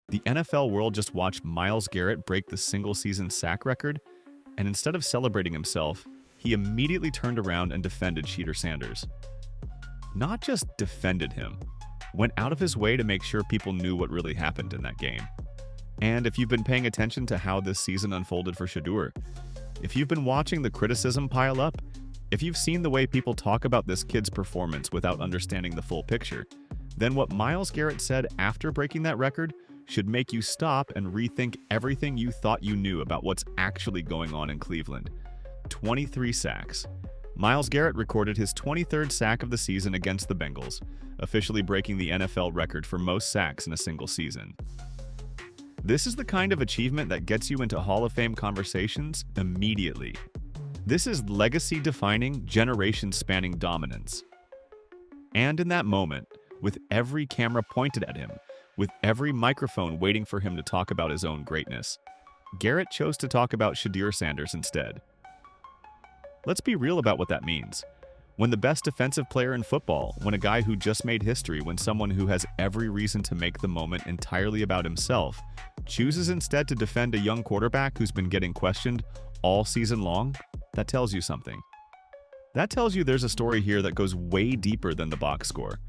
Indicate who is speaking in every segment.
Speaker 1: The NFL world just watched Myles Garrett break the single-season sack record, and instead of celebrating himself, he immediately turned around and defended Shedeur Sanders. Not just defended him, went out of his way to make sure people knew what really happened in that game. And if you've been paying attention to how this season unfolded for Shedeur, if you've been watching the criticism pile up, if you've seen the way people talk about this kid's performance without understanding the full picture, then what Myles Garrett said after breaking that record should make you stop and rethink everything you thought you knew about what's actually going on in Cleveland. 23 sacks. Myles Garrett recorded his 23rd sack of the season against the Bengals, officially breaking the NFL record for most sacks in a single season. This is the kind of achievement that gets you into Hall of Fame conversations immediately. This is legacy-defining, generation-spanning dominance. And in that moment, with every camera pointed at him, with every microphone waiting for him to talk about his own greatness, Garrett chose to talk about Shedeur Sanders instead. Let's be real about what that means. When the best defensive player in football, when a guy who just made history, when someone who has every reason to make the moment entirely about himself, chooses instead to defend a young quarterback who's been getting questioned all season long, that tells you something. That tells you there's a story here that goes way deeper than the box score.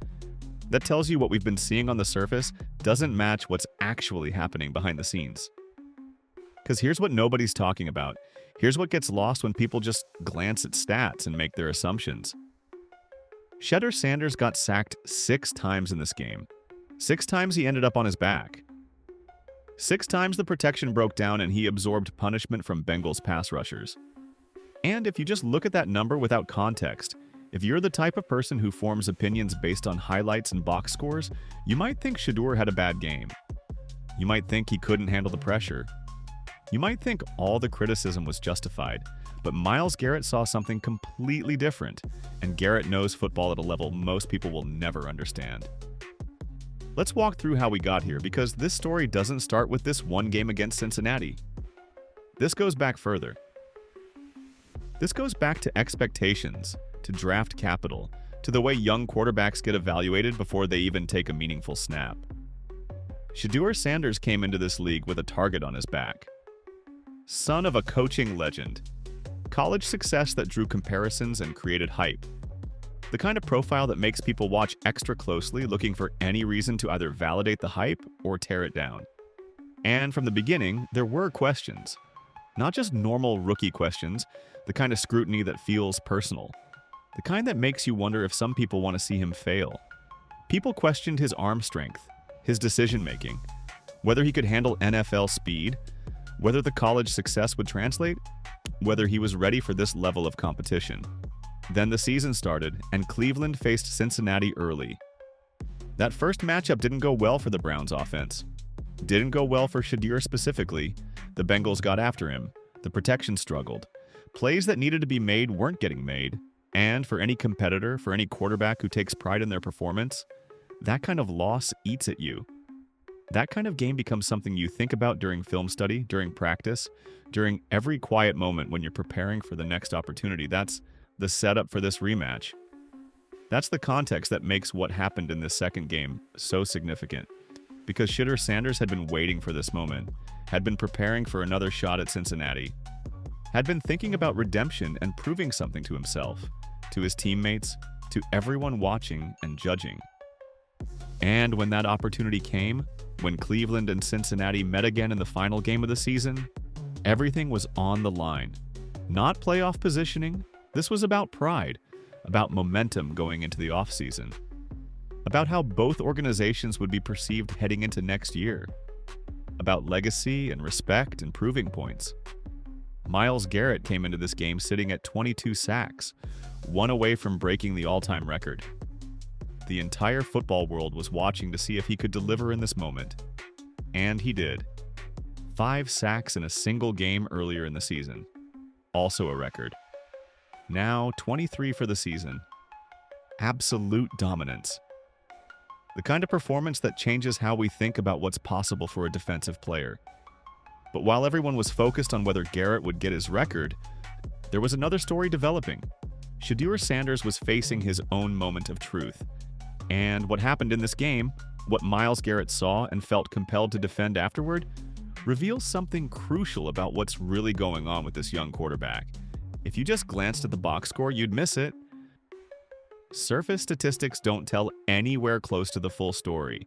Speaker 1: That tells you what we've been seeing on the surface doesn't match what's actually happening behind the scenes. Because here's what nobody's talking about. Here's what gets lost when people just glance at stats and make their assumptions. Shedeur Sanders got sacked 6 times in this game. 6 times he ended up on his back. 6 times the protection broke down and he absorbed punishment from Bengals pass rushers. And if you just look at that number without context, if you're the type of person who forms opinions based on highlights and box scores, you might think Shedeur had a bad game. You might think he couldn't handle the pressure. You might think all the criticism was justified, but Myles Garrett saw something completely different, and Garrett knows football at a level most people will never understand. Let's walk through how we got here, because this story doesn't start with this one game against Cincinnati. This goes back further. This goes back to expectations, to draft capital, to the way young quarterbacks get evaluated before they even take a meaningful snap. Shedeur Sanders came into this league with a target on his back. Son of a coaching legend. College success that drew comparisons and created hype. The kind of profile that makes people watch extra closely, looking for any reason to either validate the hype or tear it down. And from the beginning, there were questions. Not just normal rookie questions, the kind of scrutiny that feels personal. The kind that makes you wonder if some people want to see him fail. People questioned his arm strength, his decision-making, whether he could handle NFL speed, whether the college success would translate, whether he was ready for this level of competition. Then the season started, and Cleveland faced Cincinnati early. That first matchup didn't go well for the Browns' offense. Didn't go well for Shedeur specifically. The Bengals got after him. The protection struggled. Plays that needed to be made weren't getting made. And for any competitor, for any quarterback who takes pride in their performance, that kind of loss eats at you. That kind of game becomes something you think about during film study, during practice, during every quiet moment when you're preparing for the next opportunity. That's the setup for this rematch. That's the context that makes what happened in this second game so significant. Because Shedeur Sanders had been waiting for this moment, had been preparing for another shot at Cincinnati, had been thinking about redemption and proving something to himself, to his teammates, to everyone watching and judging. And when that opportunity came, when Cleveland and Cincinnati met again in the final game of the season, everything was on the line. Not playoff positioning. This was about pride, about momentum going into the offseason, about how both organizations would be perceived heading into next year, about legacy and respect and proving points. Myles Garrett came into this game sitting at 22 sacks, one away from breaking the all-time record. The entire football world was watching to see if he could deliver in this moment. And he did. 5 sacks in a single game earlier in the season. Also a record. Now 23 for the season. Absolute dominance. The kind of performance that changes how we think about what's possible for a defensive player. But while everyone was focused on whether Garrett would get his record, there was another story developing. Shedeur Sanders was facing his own moment of truth. And what happened in this game What Myles Garrett saw and felt compelled to defend afterward reveals something crucial about what's really going on with this young quarterback. If you just glanced at the box score, you'd miss it. Surface statistics don't tell anywhere close to the full story.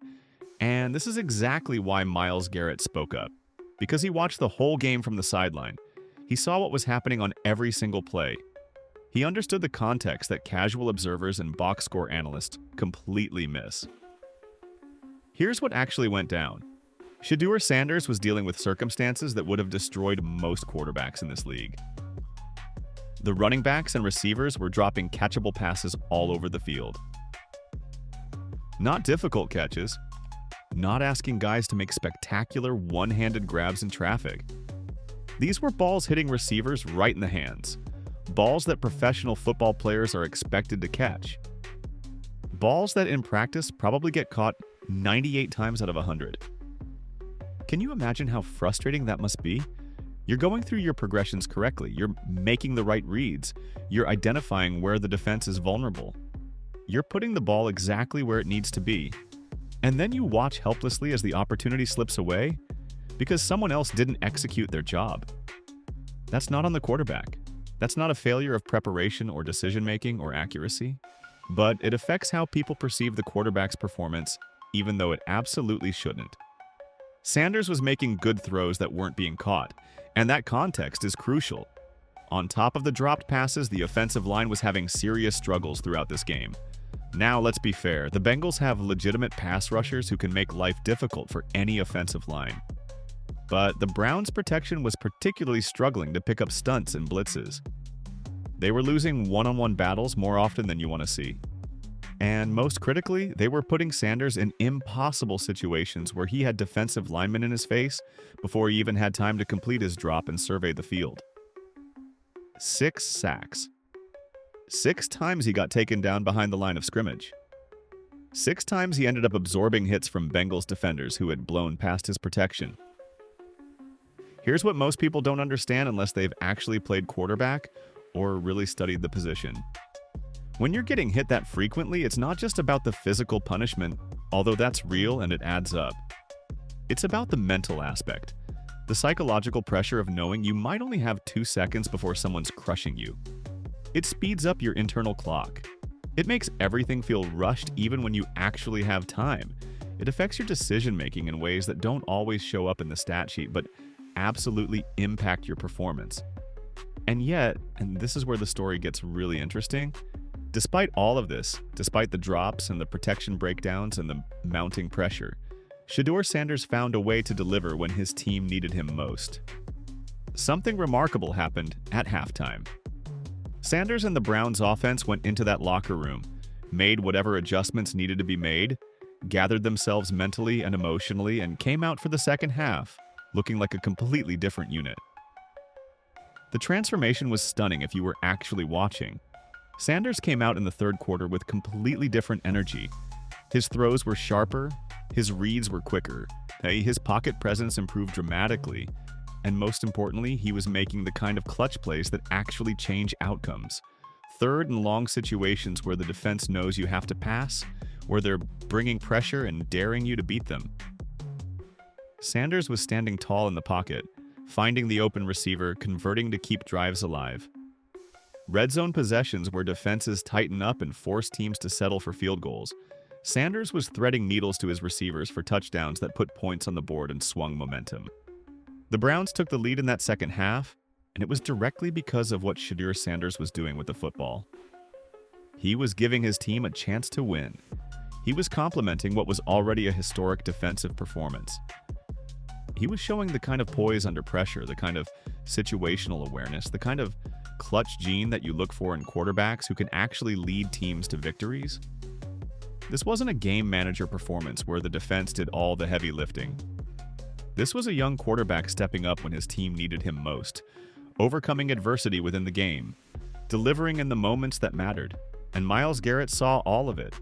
Speaker 1: And this is exactly why Myles Garrett spoke up. Because he watched the whole game from the sideline. He saw what was happening on every single play. He understood the context that casual observers and box score analysts completely miss. Here's what actually went down. Shedeur Sanders was dealing with circumstances that would have destroyed most quarterbacks in this league. The running backs and receivers were dropping catchable passes all over the field. Not difficult catches. Not asking guys to make spectacular one-handed grabs in traffic. These were balls hitting receivers right in the hands. Balls that professional football players are expected to catch. Balls that in practice probably get caught 98 times out of 100. Can you imagine how frustrating that must be? You're going through your progressions correctly. You're making the right reads. You're identifying where the defense is vulnerable. You're putting the ball exactly where it needs to be. And then you watch helplessly as the opportunity slips away because someone else didn't execute their job. That's not on the quarterback. That's not a failure of preparation or decision-making or accuracy. But it affects how people perceive the quarterback's performance, even though it absolutely shouldn't. Sanders was making good throws that weren't being caught, and that context is crucial. On top of the dropped passes, the offensive line was having serious struggles throughout this game. Now, let's be fair, the Bengals have legitimate pass rushers who can make life difficult for any offensive line. But the Browns' protection was particularly struggling to pick up stunts and blitzes. They were losing one-on-one battles more often than you want to see. And most critically, they were putting Sanders in impossible situations where he had defensive linemen in his face before he even had time to complete his drop and survey the field. 6 sacks. 6 times he got taken down behind the line of scrimmage. 6 times he ended up absorbing hits from Bengals defenders who had blown past his protection. Here's what most people don't understand unless they've actually played quarterback or really studied the position. When you're getting hit that frequently, it's not just about the physical punishment, although that's real and it adds up. It's about the mental aspect, the psychological pressure of knowing you might only have 2 seconds before someone's crushing you. It speeds up your internal clock. It makes everything feel rushed even when you actually have time. It affects your decision-making in ways that don't always show up in the stat sheet, but absolutely impact your performance. And yet, and this is where the story gets really interesting, despite all of this, despite the drops and the protection breakdowns and the mounting pressure, Shedeur Sanders found a way to deliver when his team needed him most. Something remarkable happened at halftime. Sanders and the Browns' offense went into that locker room, made whatever adjustments needed to be made, gathered themselves mentally and emotionally, and came out for the second half, looking like a completely different unit. The transformation was stunning if you were actually watching. Sanders came out in the third quarter with completely different energy. His throws were sharper, his reads were quicker, his pocket presence improved dramatically, and most importantly, he was making the kind of clutch plays that actually change outcomes. Third and long situations where the defense knows you have to pass, where they're bringing pressure and daring you to beat them. Sanders was standing tall in the pocket, finding the open receiver, converting to keep drives alive. Red zone possessions where defenses tighten up and force teams to settle for field goals. Sanders was threading needles to his receivers for touchdowns that put points on the board and swung momentum. The Browns took the lead in that second half, and it was directly because of what Shedeur Sanders was doing with the football. He was giving his team a chance to win. He was complementing what was already a historic defensive performance. He was showing the kind of poise under pressure, the kind of situational awareness, the kind of clutch gene that you look for in quarterbacks who can actually lead teams to victories. This wasn't a game manager performance where the defense did all the heavy lifting. This was a young quarterback stepping up when his team needed him most, overcoming adversity within the game, delivering in the moments that mattered, and Myles Garrett saw all of it.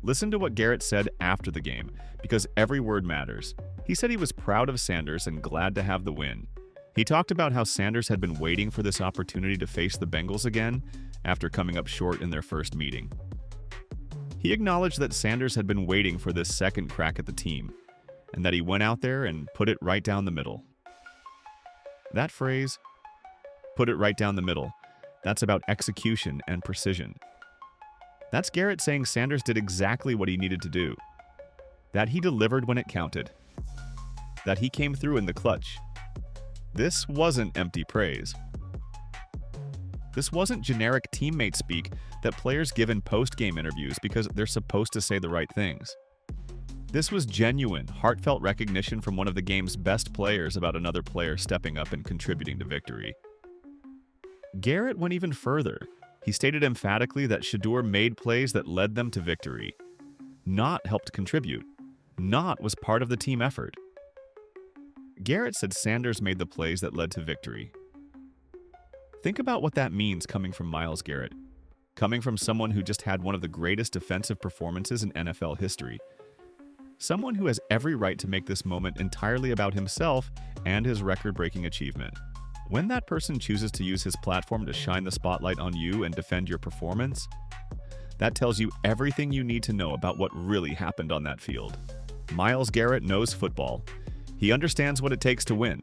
Speaker 1: Listen to what Garrett said after the game, because every word matters. He said he was proud of Sanders and glad to have the win. He talked about how Sanders had been waiting for this opportunity to face the Bengals again after coming up short in their first meeting. He acknowledged that Sanders had been waiting for this second crack at the team, and that he went out there and put it right down the middle. That phrase, put it right down the middle, that's about execution and precision. That's Garrett saying Sanders did exactly what he needed to do. That he delivered when it counted. That he came through in the clutch. This wasn't empty praise. This wasn't generic teammate speak that players give in post-game interviews because they're supposed to say the right things. This was genuine, heartfelt recognition from one of the game's best players about another player stepping up and contributing to victory. Garrett went even further. He stated emphatically that Shedeur made plays that led them to victory, not helped contribute, not was part of the team effort. Garrett said Sanders made the plays that led to victory. Think about what that means coming from Myles Garrett, coming from someone who just had one of the greatest defensive performances in NFL history. Someone who has every right to make this moment entirely about himself and his record-breaking achievement. When that person chooses to use his platform to shine the spotlight on you and defend your performance, that tells you everything you need to know about what really happened on that field. Myles Garrett knows football. He understands what it takes to win.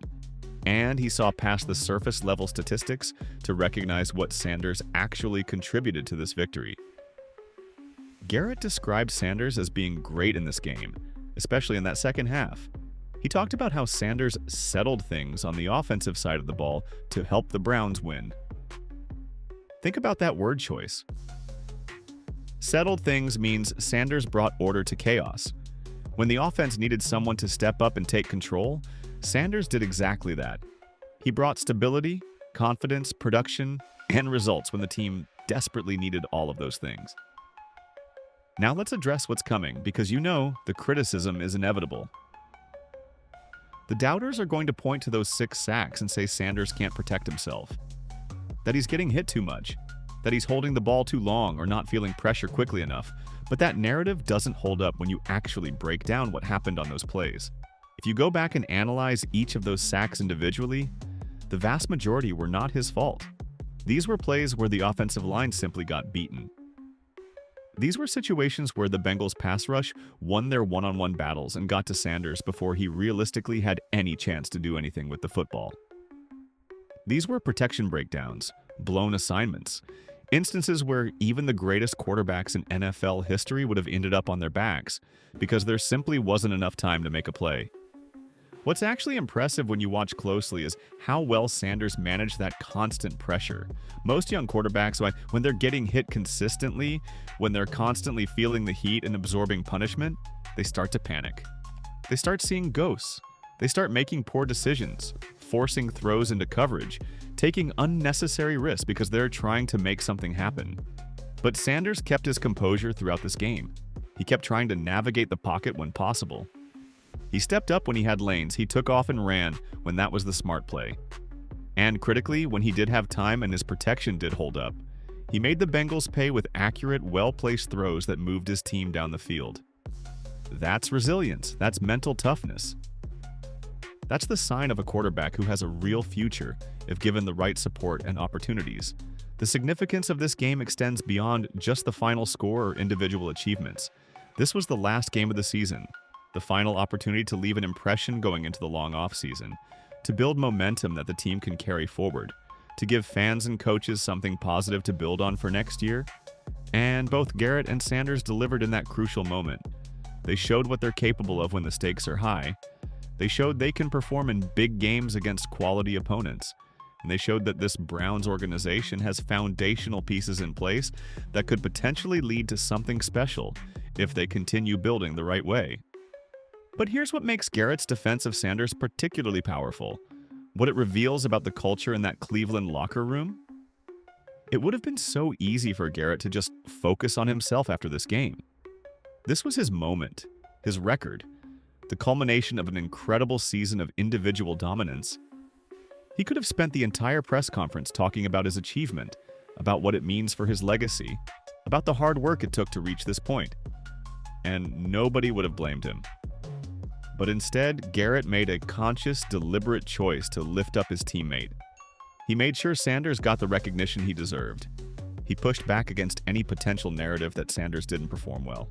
Speaker 1: And he saw past the surface-level statistics to recognize what Sanders actually contributed to this victory. Garrett described Sanders as being great in this game, especially in that second half. He talked about how Sanders settled things on the offensive side of the ball to help the Browns win. Think about that word choice. Settled things means Sanders brought order to chaos. When the offense needed someone to step up and take control, Sanders did exactly that. He brought stability, confidence, production, and results when the team desperately needed all of those things. Now let's address what's coming, because you know the criticism is inevitable. The doubters are going to point to those 6 sacks and say Sanders can't protect himself, that he's getting hit too much, that he's holding the ball too long or not feeling pressure quickly enough. But that narrative doesn't hold up when you actually break down what happened on those plays. If you go back and analyze each of those sacks individually, the vast majority were not his fault. These were plays where the offensive line simply got beaten. These were situations where the Bengals' pass rush won their one-on-one battles and got to Sanders before he realistically had any chance to do anything with the football. These were protection breakdowns, blown assignments, instances where even the greatest quarterbacks in NFL history would have ended up on their backs because there simply wasn't enough time to make a play. What's actually impressive when you watch closely is how well Sanders managed that constant pressure. Most young quarterbacks, when they're getting hit consistently, when they're constantly feeling the heat and absorbing punishment, they start to panic. They start seeing ghosts. They start making poor decisions, forcing throws into coverage, taking unnecessary risks because they're trying to make something happen. But Sanders kept his composure throughout this game. He kept trying to navigate the pocket when possible. He stepped up when he had lanes. He took off and ran when that was the smart play. And critically, when he did have time and his protection did hold up, he made the Bengals pay with accurate, well-placed throws that moved his team down the field. That's resilience. That's mental toughness. That's the sign of a quarterback who has a real future if given the right support and opportunities. The significance of this game extends beyond just the final score or individual achievements. This was the last game of the season. The final opportunity to leave an impression going into the long offseason, to build momentum that the team can carry forward, to give fans and coaches something positive to build on for next year. And both Garrett and Sanders delivered in that crucial moment. They showed what they're capable of when the stakes are high. They showed they can perform in big games against quality opponents. And they showed that this Browns organization has foundational pieces in place that could potentially lead to something special if they continue building the right way. But here's what makes Garrett's defense of Sanders particularly powerful. What it reveals about the culture in that Cleveland locker room. It would have been so easy for Garrett to just focus on himself after this game. This was his moment, his record, the culmination of an incredible season of individual dominance. He could have spent the entire press conference talking about his achievement, about what it means for his legacy, about the hard work it took to reach this point. And nobody would have blamed him. But instead, Garrett made a conscious, deliberate choice to lift up his teammate. He made sure Sanders got the recognition he deserved. He pushed back against any potential narrative that Sanders didn't perform well.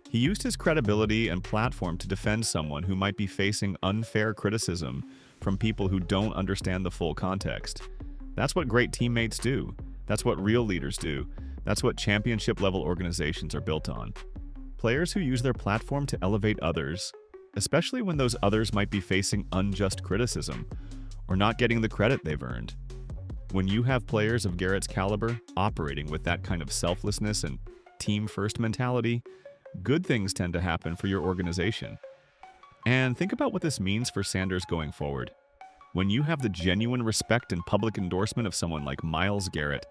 Speaker 1: He used his credibility and platform to defend someone who might be facing unfair criticism from people who don't understand the full context. That's what great teammates do. That's what real leaders do. That's what championship-level organizations are built on. Players who use their platform to elevate others, especially when those others might be facing unjust criticism or not getting the credit they've earned. When you have players of Garrett's caliber operating with that kind of selflessness and team-first mentality, good things tend to happen for your organization. And think about what this means for Sanders going forward. When you have the genuine respect and public endorsement of someone like Myles Garrett,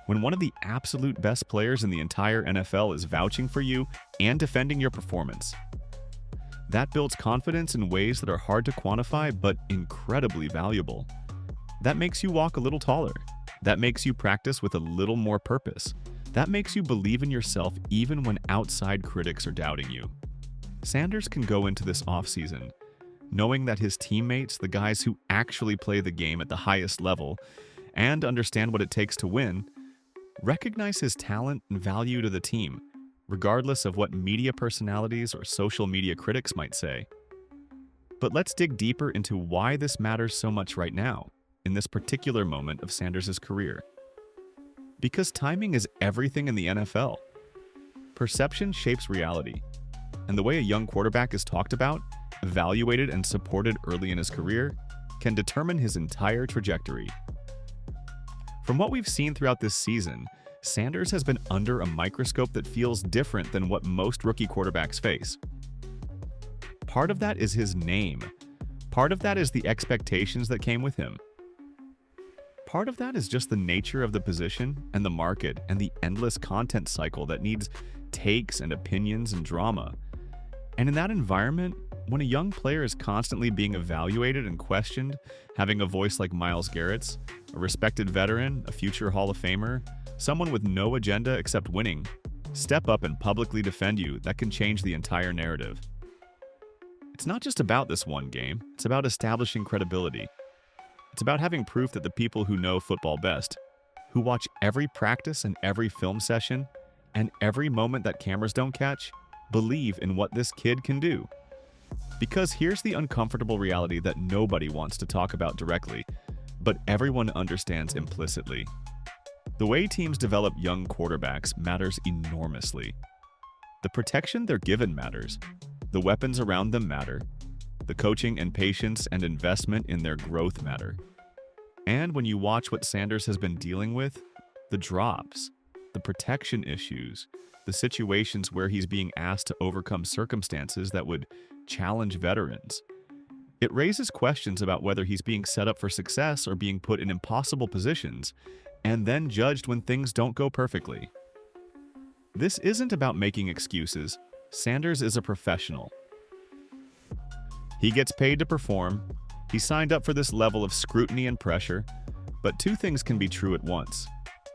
Speaker 1: when one of the absolute best players in the entire NFL is vouching for you and defending your performance, that builds confidence in ways that are hard to quantify but incredibly valuable. That makes you walk a little taller. That makes you practice with a little more purpose. That makes you believe in yourself even when outside critics are doubting you. Sanders can go into this offseason knowing that his teammates, the guys who actually play the game at the highest level and understand what it takes to win, recognize his talent and value to the team, regardless of what media personalities or social media critics might say. But let's dig deeper into why this matters so much right now, in this particular moment of Sanders' career. Because timing is everything in the NFL. Perception shapes reality, and the way a young quarterback is talked about, evaluated, and supported early in his career can determine his entire trajectory. From what we've seen throughout this season, Sanders has been under a microscope that feels different than what most rookie quarterbacks face. Part of that is his name. Part of that is the expectations that came with him. Part of that is just the nature of the position and the market and the endless content cycle that needs takes and opinions and drama. And in that environment, when a young player is constantly being evaluated and questioned, having a voice like Myles Garrett's, a respected veteran, a future Hall of Famer, someone with no agenda except winning, step up and publicly defend you, that can change the entire narrative. It's not just about this one game, it's about establishing credibility. It's about having proof that the people who know football best, who watch every practice and every film session, and every moment that cameras don't catch, believe in what this kid can do. Because here's the uncomfortable reality that nobody wants to talk about directly, but everyone understands implicitly. The way teams develop young quarterbacks matters enormously. The protection they're given matters. The weapons around them matter. The coaching and patience and investment in their growth matter. And when you watch what Sanders has been dealing with, the drops, the protection issues, the situations where he's being asked to overcome circumstances that would challenge veterans, it raises questions about whether he's being set up for success or being put in impossible positions and then judged when things don't go perfectly. This isn't about making excuses. Sanders is a professional. He gets paid to perform. He signed up for this level of scrutiny and pressure, but two things can be true at once.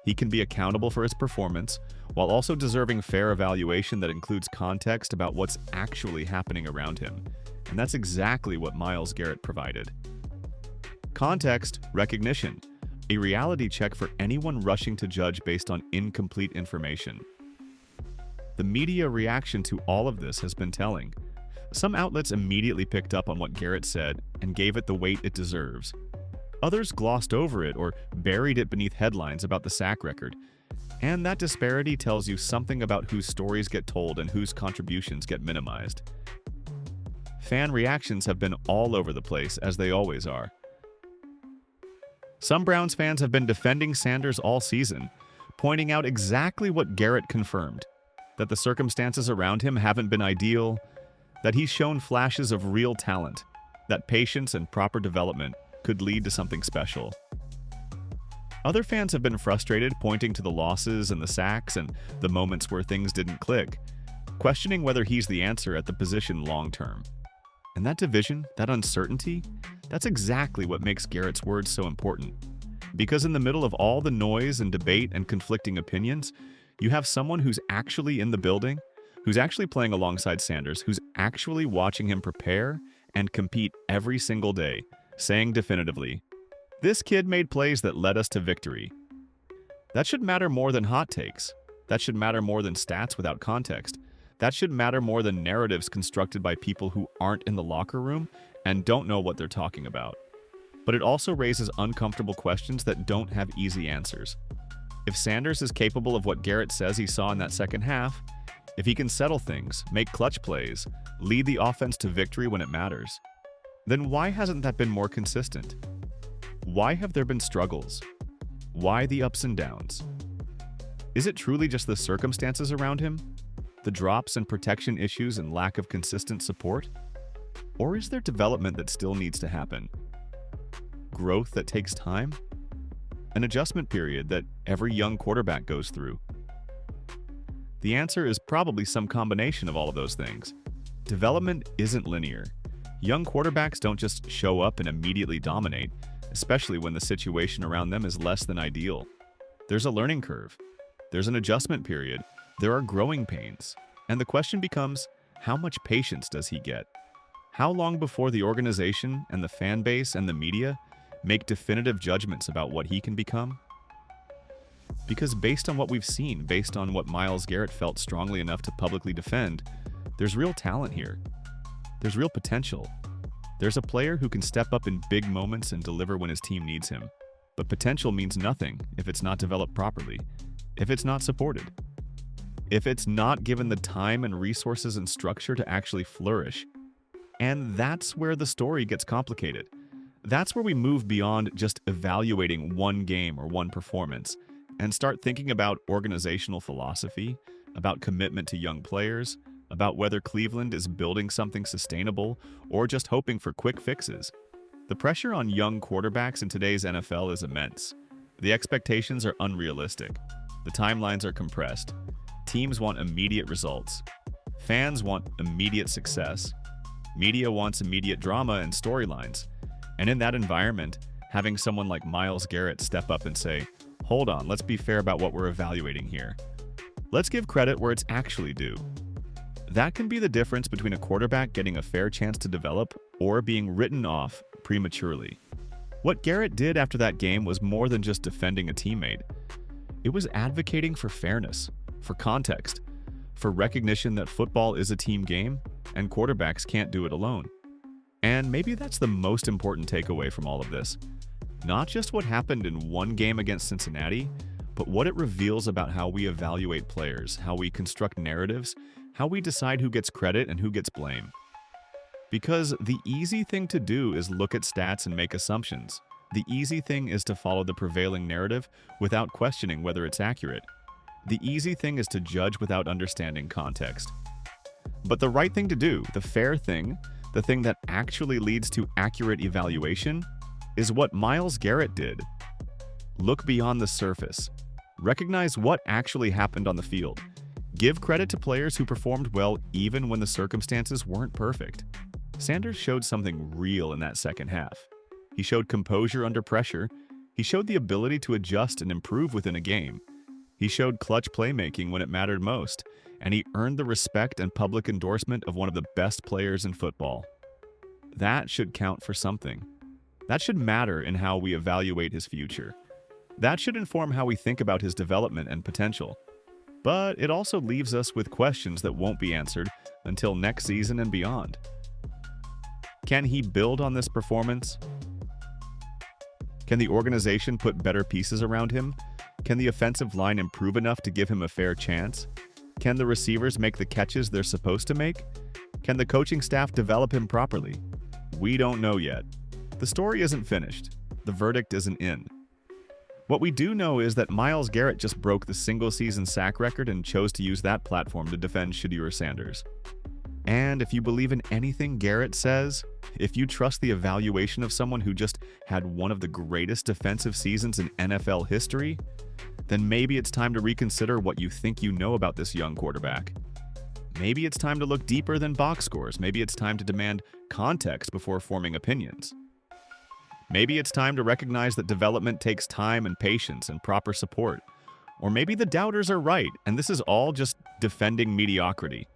Speaker 1: He can be accountable for his performance, while also deserving fair evaluation that includes context about what's actually happening around him. And that's exactly what Myles Garrett provided. Context, recognition, a reality check for anyone rushing to judge based on incomplete information. The media reaction to all of this has been telling. Some outlets immediately picked up on what Garrett said and gave it the weight it deserves. Others glossed over it or buried it beneath headlines about the sack record. And that disparity tells you something about whose stories get told and whose contributions get minimized. Fan reactions have been all over the place, as they always are. Some Browns fans have been defending Sanders all season, pointing out exactly what Garrett confirmed, that the circumstances around him haven't been ideal, that he's shown flashes of real talent, that patience and proper development could lead to something special. Other fans have been frustrated, pointing to the losses and the sacks and the moments where things didn't click, questioning whether he's the answer at the position long term. And that division, that uncertainty, that's exactly what makes Garrett's words so important. Because in the middle of all the noise and debate and conflicting opinions, you have someone who's actually in the building, who's actually playing alongside Sanders, who's actually watching him prepare and compete every single day, saying definitively, "This kid made plays that led us to victory." That should matter more than hot takes. That should matter more than stats without context. That should matter more than narratives constructed by people who aren't in the locker room and don't know what they're talking about. But it also raises uncomfortable questions that don't have easy answers. If Sanders is capable of what Garrett says he saw in that second half, if he can settle things, make clutch plays, lead the offense to victory when it matters, then why hasn't that been more consistent? Why have there been struggles? Why the ups and downs? Is it truly just the circumstances around him? The drops and protection issues and lack of consistent support? Or is there development that still needs to happen? Growth that takes time? An adjustment period that every young quarterback goes through? The answer is probably some combination of all of those things. Development isn't linear. Young quarterbacks don't just show up and immediately dominate, especially when the situation around them is less than ideal. There's a learning curve. There's an adjustment period. There are growing pains. And the question becomes, how much patience does he get? How long before the organization and the fan base and the media make definitive judgments about what he can become? Because based on what we've seen, based on what Myles Garrett felt strongly enough to publicly defend, there's real talent here. There's real potential. There's a player who can step up in big moments and deliver when his team needs him. But potential means nothing if it's not developed properly, if it's not supported, if it's not given the time and resources and structure to actually flourish. And that's where the story gets complicated. That's where we move beyond just evaluating one game or one performance and start thinking about organizational philosophy, about commitment to young players, about whether Cleveland is building something sustainable or just hoping for quick fixes. The pressure on young quarterbacks in today's NFL is immense. The expectations are unrealistic. The timelines are compressed. Teams want immediate results. Fans want immediate success. Media wants immediate drama and storylines. And in that environment, having someone like Myles Garrett step up and say, "Hold on, let's be fair about what we're evaluating here. Let's give credit where it's actually due." That can be the difference between a quarterback getting a fair chance to develop or being written off prematurely. What Garrett did after that game was more than just defending a teammate. It was advocating for fairness, for context, for recognition that football is a team game and quarterbacks can't do it alone. And maybe that's the most important takeaway from all of this. Not just what happened in one game against Cincinnati, but what it reveals about how we evaluate players, how we construct narratives, how we decide who gets credit and who gets blame. Because the easy thing to do is look at stats and make assumptions. The easy thing is to follow the prevailing narrative without questioning whether it's accurate. The easy thing is to judge without understanding context. But the right thing to do, the fair thing, the thing that actually leads to accurate evaluation, is what Myles Garrett did. Look beyond the surface. Recognize what actually happened on the field. Give credit to players who performed well even when the circumstances weren't perfect. Sanders showed something real in that second half. He showed composure under pressure. He showed the ability to adjust and improve within a game. He showed clutch playmaking when it mattered most, and he earned the respect and public endorsement of one of the best players in football. That should count for something. That should matter in how we evaluate his future. That should inform how we think about his development and potential. But it also leaves us with questions that won't be answered until next season and beyond. Can he build on this performance? Can the organization put better pieces around him? Can the offensive line improve enough to give him a fair chance? Can the receivers make the catches they're supposed to make? Can the coaching staff develop him properly? We don't know yet. The story isn't finished. The verdict isn't in. What we do know is that Myles Garrett just broke the single-season sack record and chose to use that platform to defend Shedeur Sanders. And if you believe in anything Garrett says, if you trust the evaluation of someone who just had one of the greatest defensive seasons in NFL history, then maybe it's time to reconsider what you think you know about this young quarterback. Maybe it's time to look deeper than box scores. Maybe it's time to demand context before forming opinions. Maybe it's time to recognize that development takes time and patience and proper support. Or maybe the doubters are right, and this is all just defending mediocrity,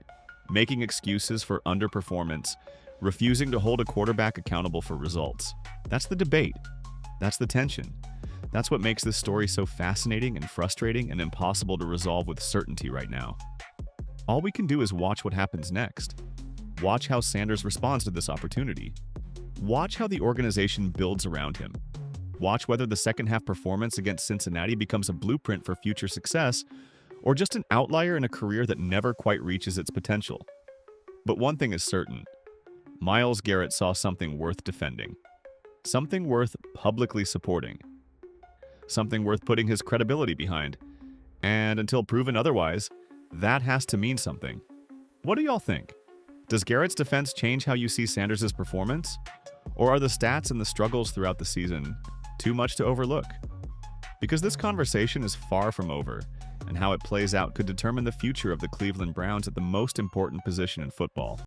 Speaker 1: making excuses for underperformance, refusing to hold a quarterback accountable for results. That's the debate. That's the tension. That's what makes this story so fascinating and frustrating and impossible to resolve with certainty right now. All we can do is watch what happens next. Watch how Sanders responds to this opportunity. Watch how the organization builds around him. Watch whether the second-half performance against Cincinnati becomes a blueprint for future success or just an outlier in a career that never quite reaches its potential. But one thing is certain. Myles Garrett saw something worth defending. Something worth publicly supporting. Something worth putting his credibility behind. And until proven otherwise, that has to mean something. What do y'all think? Does Garrett's defense change how you see Sanders' performance? Or are the stats and the struggles throughout the season too much to overlook? Because this conversation is far from over, and how it plays out could determine the future of the Cleveland Browns at the most important position in football.